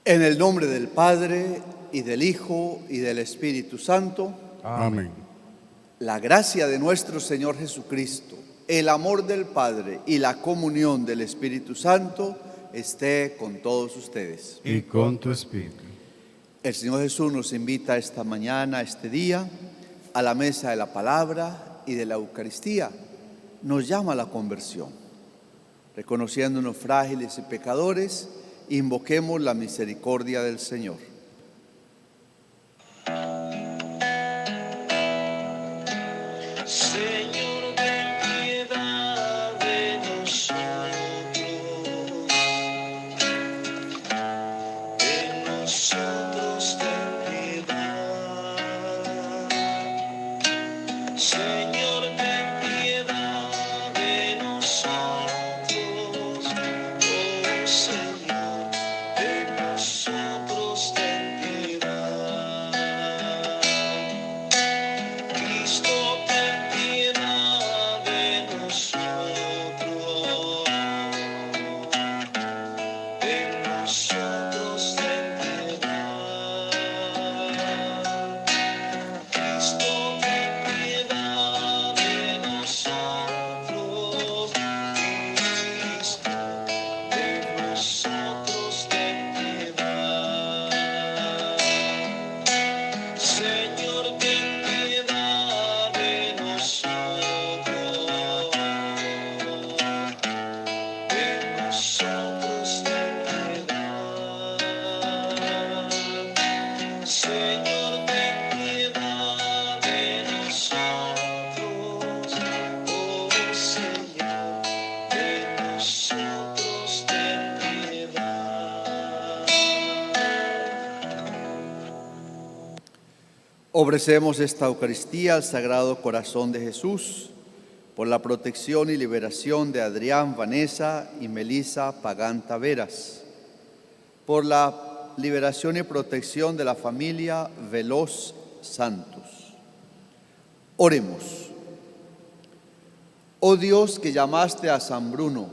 En el nombre del Padre, y del Hijo, y del Espíritu Santo. Amén. La gracia de nuestro Señor Jesucristo, el amor del Padre y la comunión del Espíritu Santo esté con todos ustedes. Y con tu espíritu. El Señor Jesús nos invita esta mañana, este día, a la mesa de la palabra y de la Eucaristía. Nos llama a la conversión. Reconociéndonos frágiles y pecadores, invoquemos la misericordia del Señor. Señor, ten piedad de nosotros, ten piedad. Señor, ten piedad de nosotros, oh Señor, de nosotros ten piedad. Cristo, ten piedad de nosotros, ten piedad. Cristo, ten piedad de nosotros, Cristo, de nosotros ten piedad. Señor, ten piedad de nosotros, ten piedad. Señor, ten piedad de nosotros, oh Señor, de nosotros ten piedad. Ofrecemos esta Eucaristía al Sagrado Corazón de Jesús por la protección y liberación de Adrián, Vanessa y Melissa Pagán Taveras, por la liberación y protección de la familia Veloz Santos. Oremos. Oh Dios, que llamaste a San Bruno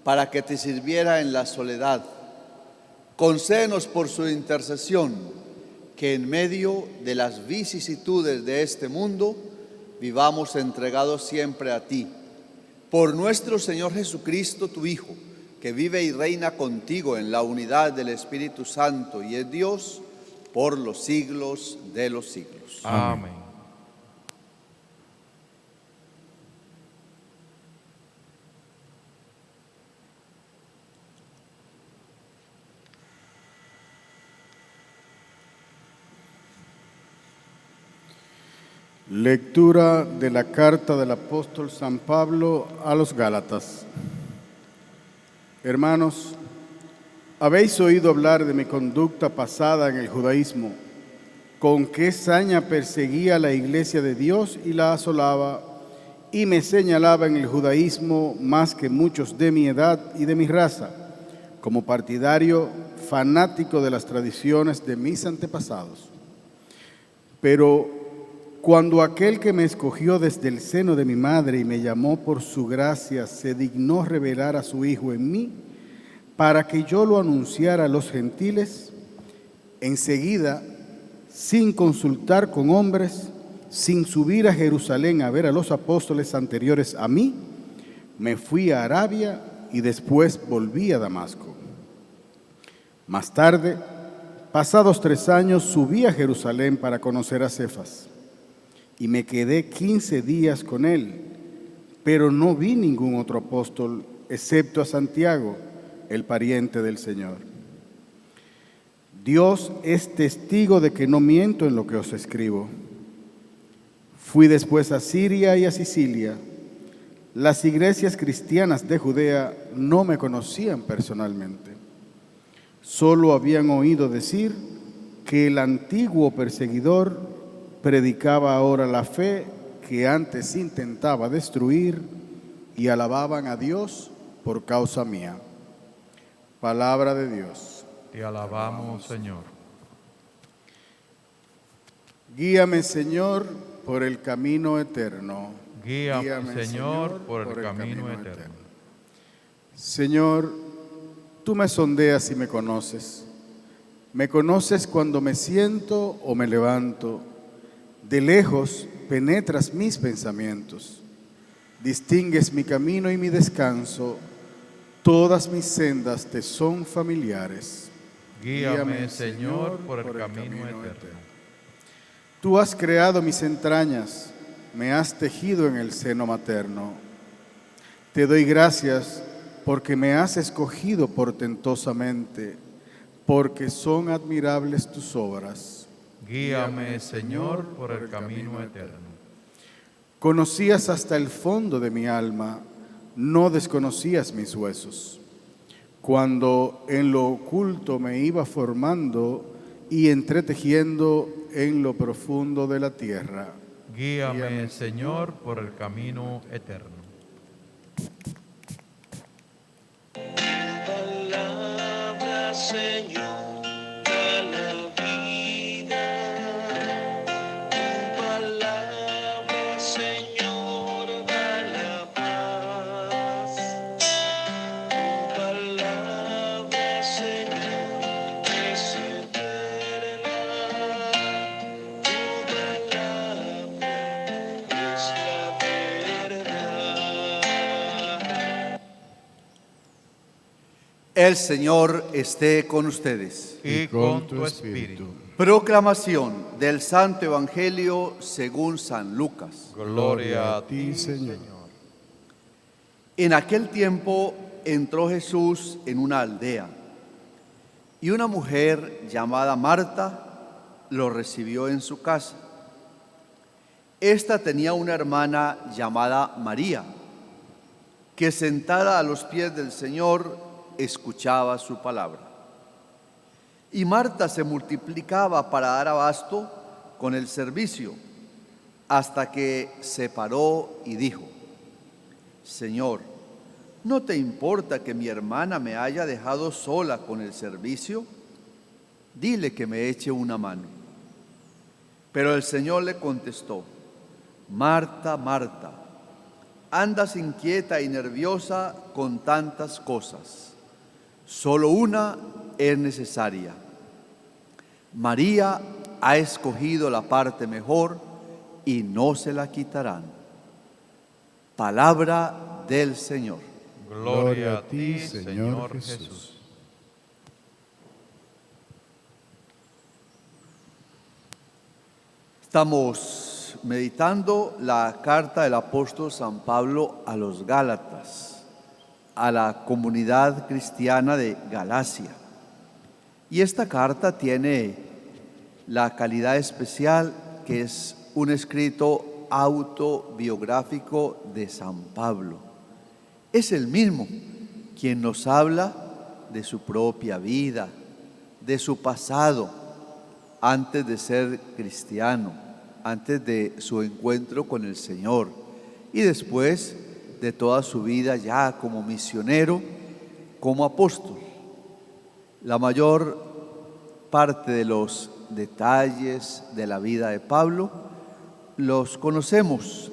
para que te sirviera en la soledad, concédenos por su intercesión que en medio de las vicisitudes de este mundo vivamos entregados siempre a ti. Por nuestro Señor Jesucristo, tu Hijo, que vive y reina contigo en la unidad del Espíritu Santo y es Dios por los siglos de los siglos. Amén. Lectura de la carta del apóstol San Pablo a los Gálatas. Hermanos, habéis oído hablar de mi conducta pasada en el judaísmo, con qué saña perseguía a la iglesia de Dios y la asolaba, y me señalaba en el judaísmo más que muchos de mi edad y de mi raza, como partidario fanático de las tradiciones de mis antepasados. Pero cuando aquel que me escogió desde el seno de mi madre y me llamó por su gracia se dignó revelar a su Hijo en mí, para que yo lo anunciara a los gentiles, enseguida, sin consultar con hombres, sin subir a Jerusalén a ver a los apóstoles anteriores a mí, me fui a Arabia y después volví a Damasco. Más tarde, pasados 3 años, subí a Jerusalén para conocer a Cefas y me quedé 15 días con él, pero no vi ningún otro apóstol excepto a Santiago, el pariente del Señor. Dios es testigo de que no miento en lo que os escribo. Fui después a Siria y a Sicilia. Las iglesias cristianas de Judea no me conocían personalmente. Solo habían oído decir que el antiguo perseguidor predicaba ahora la fe que antes intentaba destruir y alababan a Dios por causa mía. Palabra de Dios. Te alabamos, Señor. Guíame, Señor, por el camino eterno. Guíame, Señor, por el camino eterno. Señor, tú me sondeas y me conoces. Me conoces cuando me siento o me levanto. De lejos penetras mis pensamientos. Distingues mi camino y mi descanso. Todas mis sendas te son familiares. Guíame, Señor, por el camino eterno. Tú has creado mis entrañas, me has tejido en el seno materno. Te doy gracias porque me has escogido portentosamente, porque son admirables tus obras. Guíame, Señor, por el camino eterno. Conocías hasta el fondo de mi alma, no desconocías mis huesos. Cuando en lo oculto me iba formando y entretejiendo en lo profundo de la tierra. Guíame, Señor, por el camino eterno. Palabra, Señor, da la vida. Tu palabra, Señor, da la paz. Tu palabra, Señor, es eterna. Tu palabra es la verdad. El Señor esté con ustedes. Y con tu espíritu. Proclamación del Santo Evangelio según San Lucas. Gloria a ti, Señor. En aquel tiempo entró Jesús en una aldea y una mujer llamada Marta lo recibió en su casa. Esta tenía una hermana llamada María, que sentada a los pies del Señor escuchaba su palabra. Y Marta se multiplicaba para dar abasto con el servicio, hasta que se paró y dijo: Señor, ¿no te importa que mi hermana me haya dejado sola con el servicio? Dile que me eche una mano. Pero el Señor le contestó: Marta, Marta, andas inquieta y nerviosa con tantas cosas. Solo una es necesaria. María ha escogido la parte mejor y no se la quitarán. Palabra del Señor. Gloria a ti, Señor Jesús. Estamos meditando la carta del apóstol San Pablo a los Gálatas, a la comunidad cristiana de Galacia. Y esta carta tiene la calidad especial que es un escrito autobiográfico de San Pablo. Es el mismo quien nos habla de su propia vida, de su pasado, antes de ser cristiano, antes de su encuentro con el Señor y después de toda su vida ya como misionero, como apóstol. La mayor parte de los detalles de la vida de Pablo los conocemos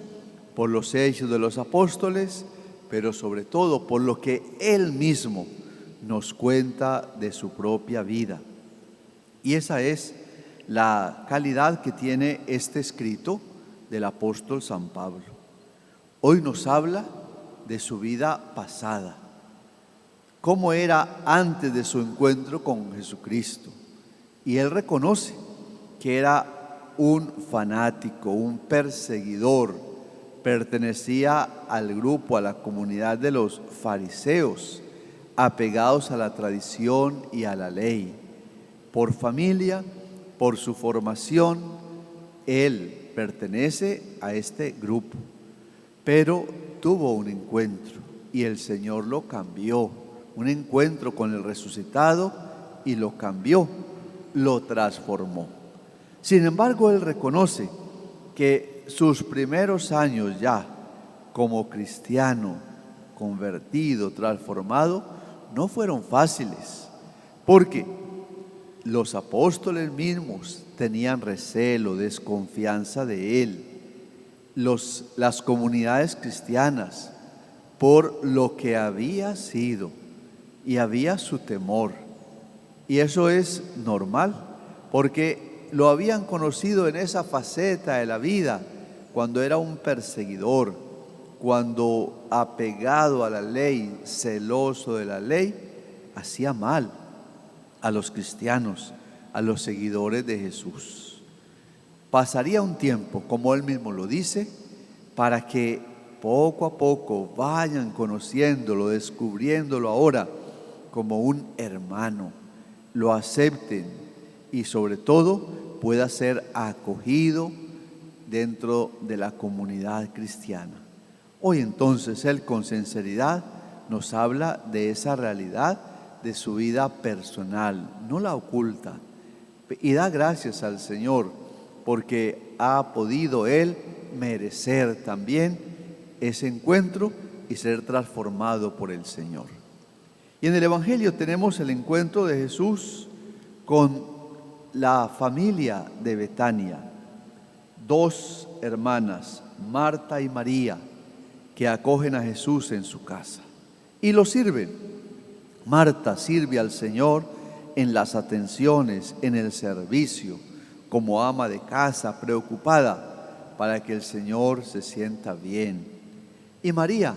por los hechos de los apóstoles, pero sobre todo por lo que él mismo nos cuenta de su propia vida. Y esa es la calidad que tiene este escrito del apóstol San Pablo. Hoy nos habla de su vida pasada, cómo era antes de su encuentro con Jesucristo. Y él reconoce que era un fanático, un perseguidor, pertenecía al grupo, a la comunidad de los fariseos, apegados a la tradición y a la ley. Por familia, por su formación, él pertenece a este grupo, pero tuvo un encuentro y el Señor lo cambió, un encuentro con el resucitado y lo cambió, lo transformó. Sin embargo, él reconoce que sus primeros años ya como cristiano, convertido, transformado, no fueron fáciles, porque los apóstoles mismos tenían recelo, desconfianza de él. Las comunidades cristianas, por lo que había sido, y había su temor. Y eso es normal, porque lo habían conocido en esa faceta de la vida, cuando era un perseguidor, cuando apegado a la ley, celoso de la ley, hacía mal a los cristianos, a los seguidores de Jesús. Pasaría un tiempo, como él mismo lo dice, para que poco a poco vayan conociéndolo, descubriéndolo ahora como un hermano, lo acepten y sobre todo pueda ser acogido dentro de la comunidad cristiana. Hoy entonces él con sinceridad nos habla de esa realidad de su vida personal, no la oculta, y da gracias al Señor porque ha podido él merecer también ese encuentro y ser transformado por el Señor. Y en el Evangelio tenemos el encuentro de Jesús con la familia de Betania, dos hermanas, Marta y María, que acogen a Jesús en su casa y lo sirven. Marta sirve al Señor en las atenciones, en el servicio, como ama de casa, preocupada para que el Señor se sienta bien. Y María,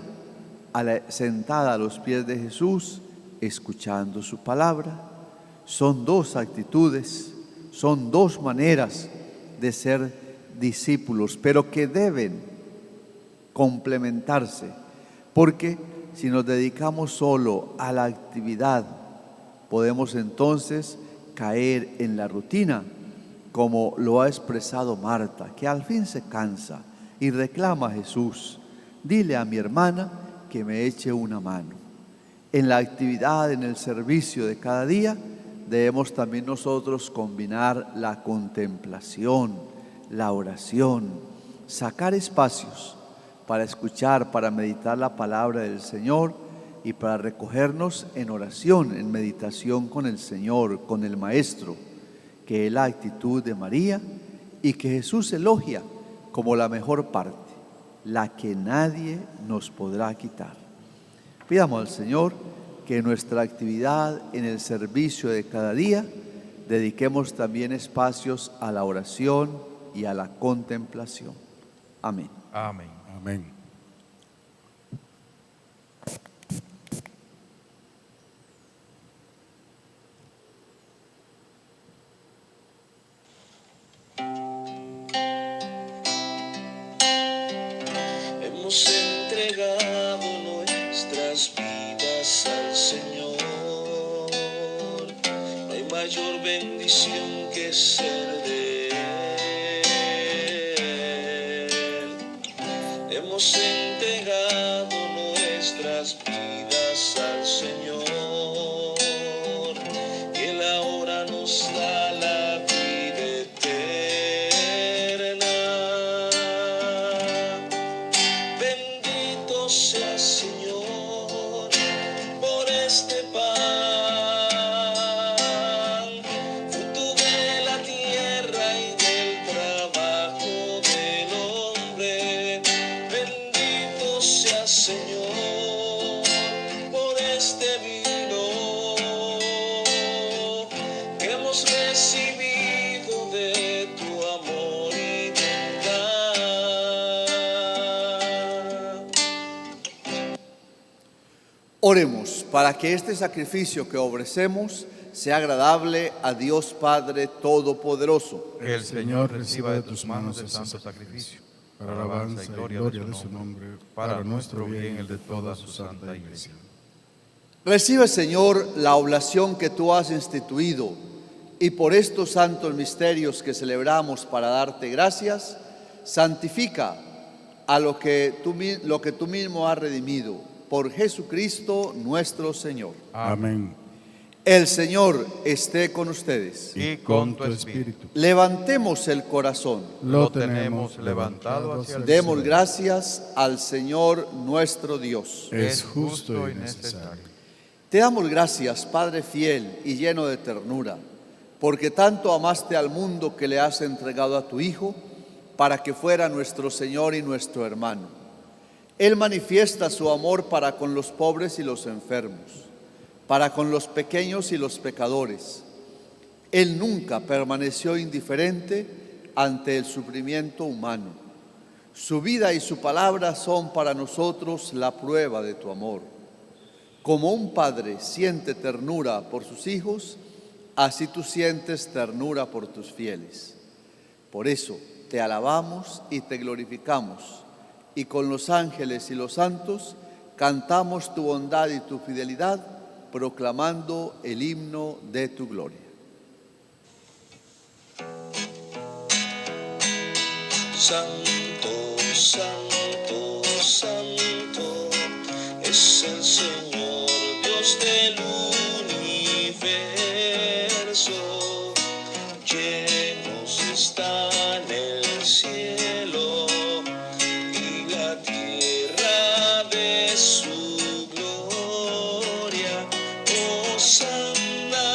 sentada a los pies de Jesús, escuchando su palabra. Son dos actitudes, son dos maneras de ser discípulos, pero que deben complementarse, porque si nos dedicamos solo a la actividad, podemos entonces caer en la rutina, como lo ha expresado Marta, que al fin se cansa y reclama a Jesús: dile a mi hermana que me eche una mano. En la actividad, en el servicio de cada día, debemos también nosotros combinar la contemplación, la oración, sacar espacios para escuchar, para meditar la palabra del Señor y para recogernos en oración, en meditación con el Señor, con el Maestro, que es la actitud de María y que Jesús elogia como la mejor parte, la que nadie nos podrá quitar. Pidamos al Señor que en nuestra actividad, en el servicio de cada día, dediquemos también espacios a la oración y a la contemplación. Amén. Amén. Amén. Hemos entregado nuestras vidas al Señor. No hay mayor bendición que ser de Él. Hemos entregado nuestras vidas al Señor y Él ahora nos da la vida eterna. Bendito sea Señor por este pan, fruto de la tierra y del trabajo del hombre. Bendito sea Señor por este vino que hemos recibido de tu amor y bondad. Oremos para que este sacrificio que ofrecemos sea agradable a Dios Padre Todopoderoso. Que el Señor reciba de tus manos el santo sacrificio, Para alabanza y gloria de su nombre, para nuestro bien y el de toda su santa iglesia. Recibe, Señor, la oblación que tú has instituido y por estos santos misterios que celebramos para darte gracias, santifica a lo que tú mismo has redimido, por Jesucristo nuestro Señor. Amén. El Señor esté con ustedes. Y con tu espíritu. Levantemos el corazón. Lo tenemos levantado hacia el Demos cielo. gracias al Señor nuestro Dios. Es justo y necesario. Te damos gracias, Padre fiel y lleno de ternura, porque tanto amaste al mundo que le has entregado a tu Hijo para que fuera nuestro Señor y nuestro hermano. Él manifiesta su amor para con los pobres y los enfermos. para con los pequeños y los pecadores. Él nunca permaneció indiferente ante el sufrimiento humano. Su vida y su palabra son para nosotros la prueba de tu amor. Como un padre siente ternura por sus hijos, así tú sientes ternura por tus fieles. Por eso te alabamos y te glorificamos, y con los ángeles y los santos cantamos tu bondad y tu fidelidad, proclamando el himno de tu gloria. Santo, santo, santo, es el Señor Dios del universo. Llenos están el cielo y la tierra de su gloria. Hosanna,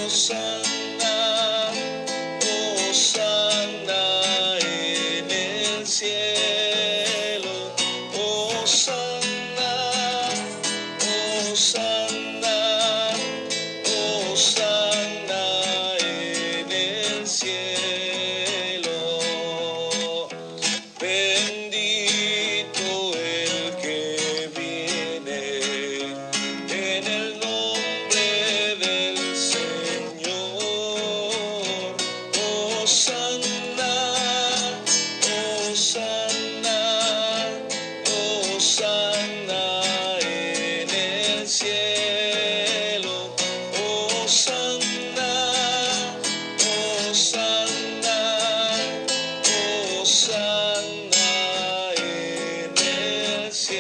Hosanna, Hosanna en el cielo. Hosanna, Hosanna, Hosanna en el cielo. Bendito el que viene en el nombre del Señor. Hosanna, Hosanna, Hosanna en el cielo. Hosanna, Hosanna, Hosanna en el cielo.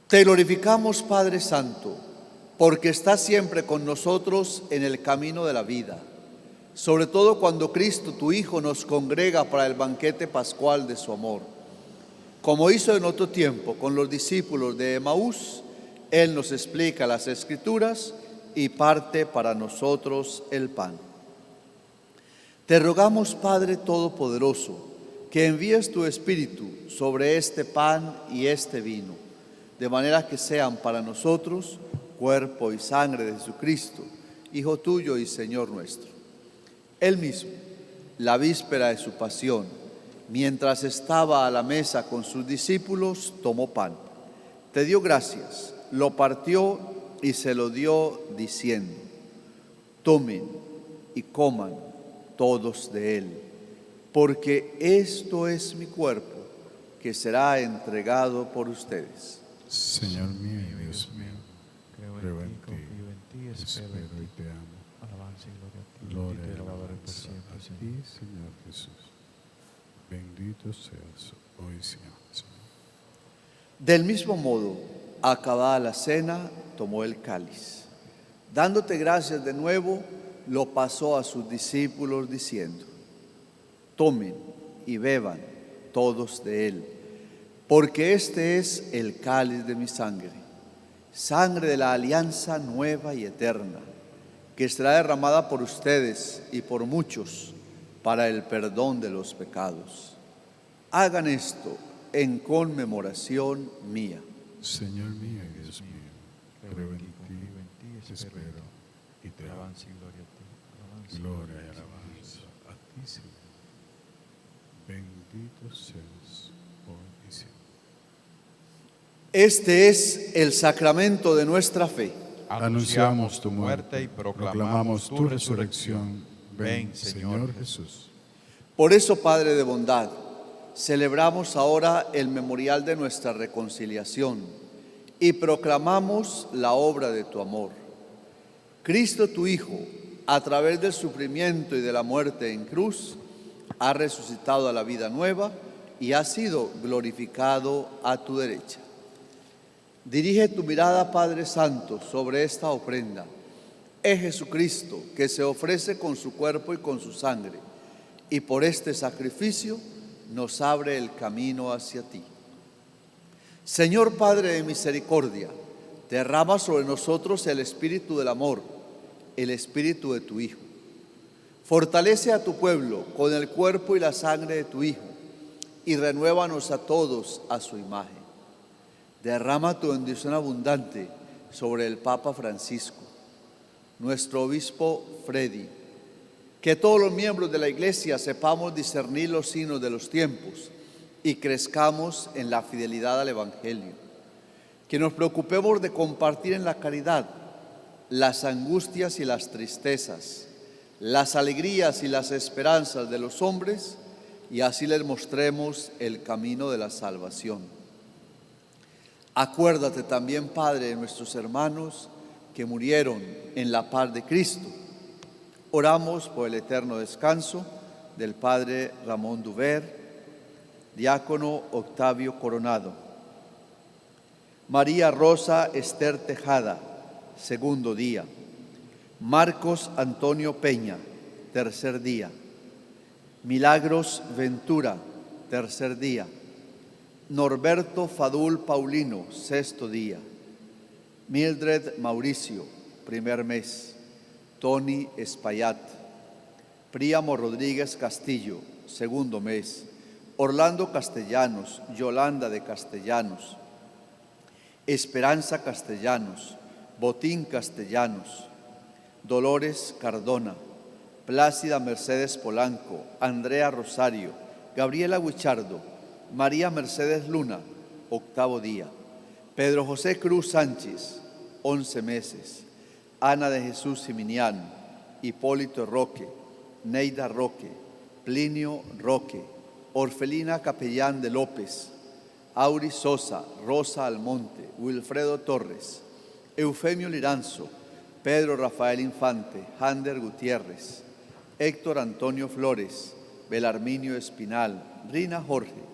Te glorificamos, Padre Santo, porque estás siempre con nosotros en el camino de la vida, sobre todo cuando Cristo, tu Hijo, nos congrega para el banquete pascual de su amor. Como hizo en otro tiempo con los discípulos de Emaús, Él nos explica las Escrituras y parte para nosotros el pan. Te rogamos, Padre Todopoderoso, que envíes tu Espíritu sobre este pan y este vino, de manera que sean para nosotros cuerpo y sangre de Jesucristo, Hijo tuyo y Señor nuestro. Él mismo, la víspera de su pasión, mientras estaba a la mesa con sus discípulos, tomó pan, te dio gracias, lo partió y se lo dio diciendo: tomen y coman todos de él, porque esto es mi cuerpo, que será entregado por ustedes. Señor mío y Dios mío, Creo en ti, confío en ti, espero y te amo. Alabanza y gloria a ti, Gloria bendito y y alabado por alabanza siempre, a Señor. ti, Señor Jesús. Bendito seas hoy, Señor Jesús. Del mismo modo, acabada la cena, tomó el cáliz. Dándote gracias de nuevo, lo pasó a sus discípulos diciendo: tomen y beban todos de él, porque este es el cáliz de mi sangre, sangre de la alianza nueva y eterna, que será derramada por ustedes y por muchos para el perdón de los pecados. Hagan esto en conmemoración mía. Señor mío y Dios mío, Creo en ti, te espero y te amo. Alabanza y gloria a ti. Alabanza y Gloria y a ti. alabanza a ti, Señor. Bendito seas hoy y siempre. Este es el sacramento de nuestra fe. Anunciamos tu muerte y proclamamos tu resurrección. Ven, Señor Jesús. Por eso, Padre de bondad, celebramos ahora el memorial de nuestra reconciliación y proclamamos la obra de tu amor. Cristo, tu Hijo, a través del sufrimiento y de la muerte en cruz, ha resucitado a la vida nueva y ha sido glorificado a tu derecha. Dirige tu mirada, Padre Santo, sobre esta ofrenda. Es Jesucristo que se ofrece con su cuerpo y con su sangre, y por este sacrificio nos abre el camino hacia ti. Señor Padre de misericordia, derrama sobre nosotros el espíritu del amor, el espíritu de tu Hijo. Fortalece a tu pueblo con el cuerpo y la sangre de tu Hijo, y renuévanos a todos a su imagen. Derrama tu bendición abundante sobre el Papa Francisco, nuestro obispo Freddy, que todos los miembros de la Iglesia sepamos discernir los signos de los tiempos y crezcamos en la fidelidad al Evangelio. Que nos preocupemos de compartir en la caridad las angustias y las tristezas, las alegrías y las esperanzas de los hombres, y así les mostremos el camino de la salvación. Acuérdate también, Padre, de nuestros hermanos que murieron en la paz de Cristo. Oramos por el eterno descanso del Padre Ramón Duver, diácono Octavio Coronado, María Rosa Esther Tejada, segundo día, Marcos Antonio Peña, tercer día, Milagros Ventura, tercer día, Norberto Fadul Paulino, sexto día, Mildred Mauricio, primer mes, Tony Espaillat, Príamo Rodríguez Castillo, segundo mes, Orlando Castellanos, Yolanda de Castellanos, Esperanza Castellanos, Botín Castellanos, Dolores Cardona, Plácida Mercedes Polanco, Andrea Rosario, Gabriela Huichardo, María Mercedes Luna, octavo día, Pedro José Cruz Sánchez, 11 meses, Ana de Jesús Siminián, Hipólito Roque, Neida Roque, Plinio Roque, Orfelina Capellán de López, Auri Sosa, Rosa Almonte, Wilfredo Torres, Eufemio Liranzo, Pedro Rafael Infante, Hander Gutiérrez, Héctor Antonio Flores, Belarminio Espinal, Rina Jorge,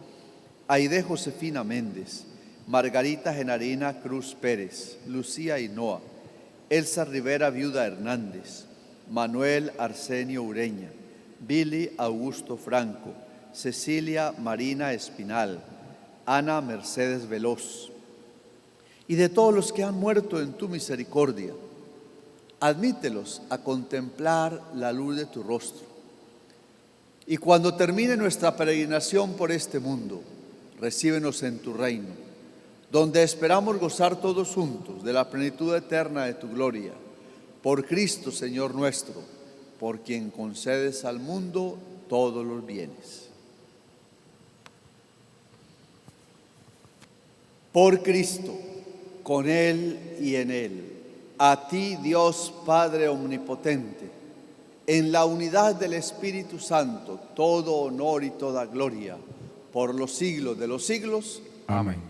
Aide Josefina Méndez, Margarita Genarina Cruz Pérez, Lucía Hinoa, Elsa Rivera Viuda Hernández, Manuel Arsenio Ureña, Billy Augusto Franco, Cecilia Marina Espinal, Ana Mercedes Veloz, y de todos los que han muerto en tu misericordia, admítelos a contemplar la luz de tu rostro. Y cuando termine nuestra peregrinación por este mundo, recíbenos en tu reino, donde esperamos gozar todos juntos de la plenitud eterna de tu gloria. Por Cristo, Señor nuestro, por quien concedes al mundo todos los bienes. Por Cristo, con Él y en Él, a ti, Dios Padre Omnipotente, en la unidad del Espíritu Santo, todo honor y toda gloria, por los siglos de los siglos. Amén.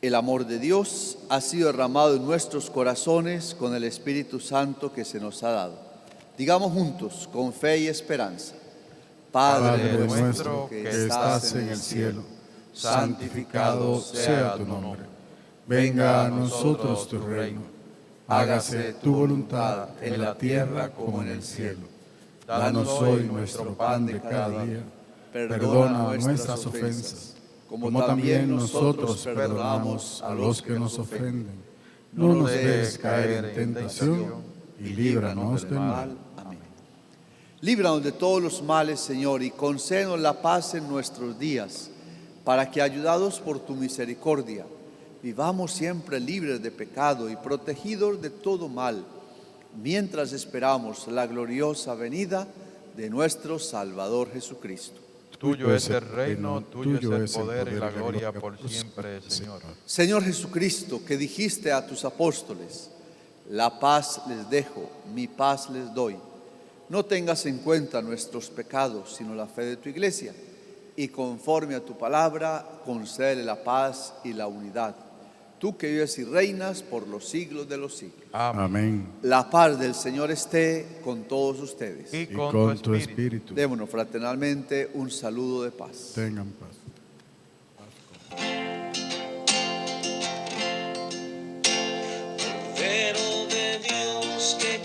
El amor de Dios ha sido derramado en nuestros corazones con el Espíritu Santo que se nos ha dado. Digamos juntos, con fe y esperanza: Padre nuestro que estás en el cielo, santificado sea tu nombre. Venga a nosotros tu reino. Hágase tu voluntad en la tierra como en el cielo. Danos hoy nuestro pan de cada día. Perdona nuestras ofensas, como también nosotros perdonamos a los que nos ofenden. No nos dejes caer en tentación y líbranos del mal. Amén. Líbranos de todos los males, Señor, y concédenos la paz en nuestros días, para que, ayudados por tu misericordia, vivamos siempre libres de pecado y protegidos de todo mal, mientras esperamos la gloriosa venida de nuestro Salvador Jesucristo. Tuyo es el reino, tuyo es el poder y la gloria por siempre, Señor. Señor Jesucristo, que dijiste a tus apóstoles: la paz les dejo, mi paz les doy. No tengas en cuenta nuestros pecados, sino la fe de tu Iglesia, y conforme a tu palabra, concédele la paz y la unidad. Tú que vives y reinas por los siglos de los siglos. Amén. La paz del Señor esté con todos ustedes. Y Y con tu espíritu. Démonos fraternalmente un saludo de paz. Tengan paz. Cordero de Dios que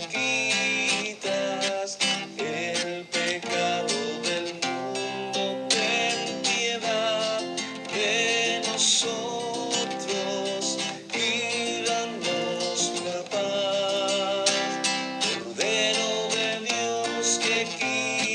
quitas el pecado del mundo, ten piedad de nosotros y danos la paz. Cordero de Dios que quitas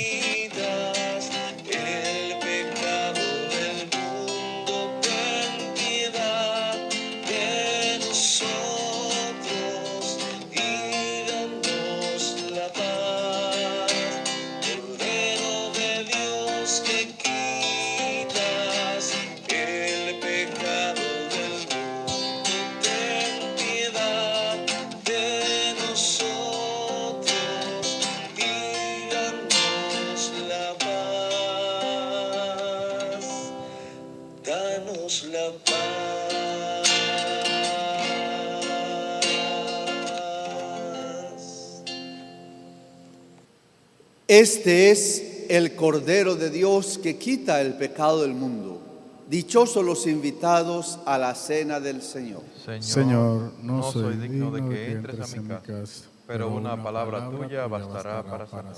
Este es el Cordero de Dios que quita el pecado del mundo. Dichosos los invitados a la cena del Señor. Señor, no soy digno de que entres en mi casa, pero una palabra tuya bastará para sanar.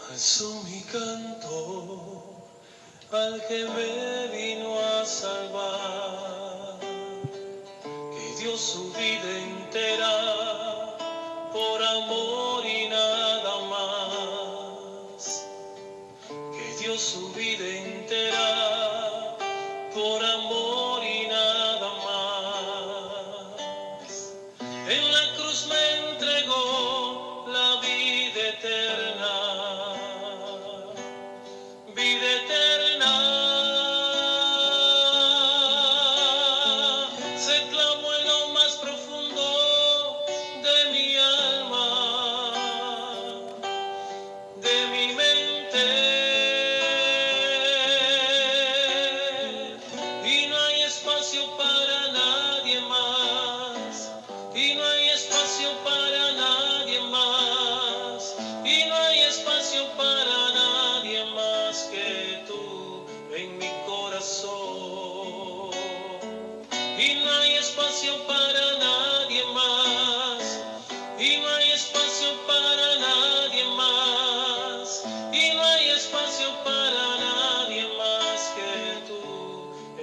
Alzo mi canto al que me vino a salvar, que dio su vida entera por amor y nada más, que dio su vida entera por amor y nada más. En la cruz me entregó la vida eterna. Vida eterna, se clamó en lo más profundo de mi alma, de mi mente, y no hay espacio para nadie más, y no hay espacio para nadie más, y no hay espacio para nadie más que tú en mi corazón, y no hay espacio para nadie más, y no hay espacio para nadie más, y no hay espacio para nadie más que tú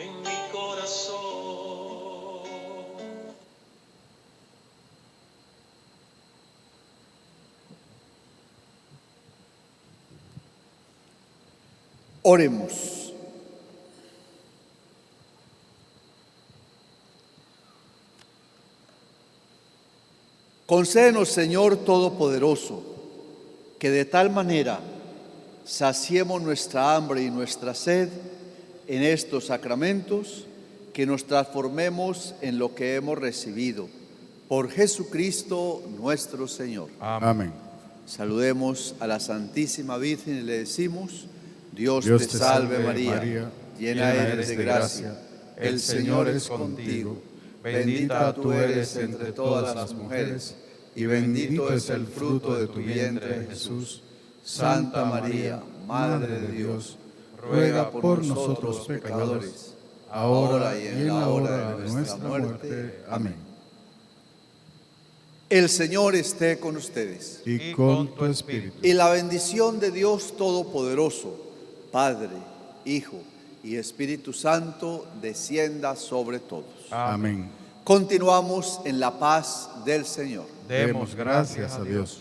en mi corazón. Oremos. Concédenos, Señor Todopoderoso, que de tal manera saciemos nuestra hambre y nuestra sed en estos sacramentos, que nos transformemos en lo que hemos recibido. Por Jesucristo nuestro Señor. Amén. Saludemos a la Santísima Virgen y le decimos: Dios te salve María, llena eres de gracia, el Señor es contigo. Bendita tú eres entre todas las mujeres, y bendito es el fruto de tu vientre, Jesús. Santa María, Madre de Dios, ruega por nosotros pecadores, ahora y en la hora de nuestra muerte. Amén. El Señor esté con ustedes. Y con tu espíritu. Y la bendición de Dios Todopoderoso, Padre, Hijo y Espíritu Santo, descienda sobre todos. Amén. Continuamos en la paz del Señor. Demos gracias a Dios.